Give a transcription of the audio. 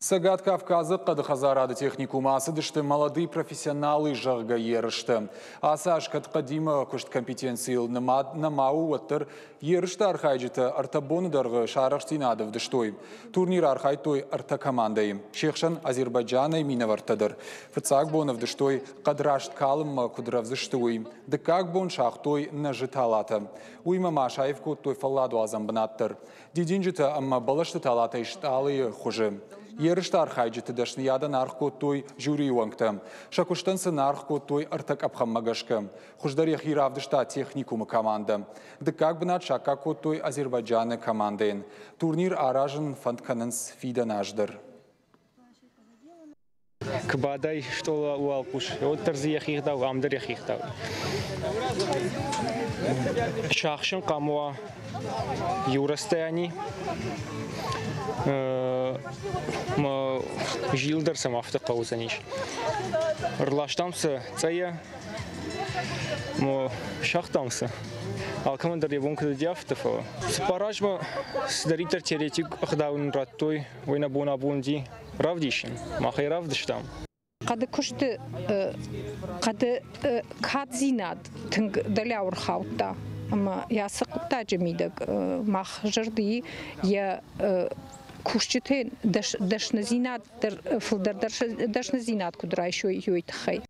Сагат Кавказы Кадхазарады техникумасы дышты молодые профессионалы жағға ерішті. Аса ашқат қадима күшт компетенцийл намау өттір ерішті архайжыты артабоныдарғы шарақштинадов дыштой. Турнир архайтой арта командайым. Шекшан Азербайджана минавартадыр. Фыцак бонов дыштой қадрашт калым кудравзыштуй. Дыкак бон шахтой нажыталата. Уйма Машаев той фалладу азамбанаттыр. Дидинжыты амма балашты талата ишталы хуже. Ерішті архайжыты дашниядан архкоттой жюри уаңты. Шакуштансы нархкоттой артак апхаммагашкы. Хуждар ехиравдышта техникумы команда. Дыкак бінат шакакоттой Азербайджаны командайын. Турнир аражын фантканынс фиданаждыр. Кбадай что уалпуш, вот терзи яхихдау, амдер яхихдау. Шахшин камуа юрастаяни. Жилдерсам автоқаузаниш. Рлаштамсы цая, шахтамсы. Алкамандар явонка дяфтафа. Спаражма сдаритер теоретик ахдаун раттой, война бона бунди равдишин. Махай равдиштам. Қады күшті қады кадзинад тінг даляур хаутта. Ama yasıqta cemidik mah jırdı ya kuşçeten daşnazinat der filder daşnazinat kudray şoy yoytxay.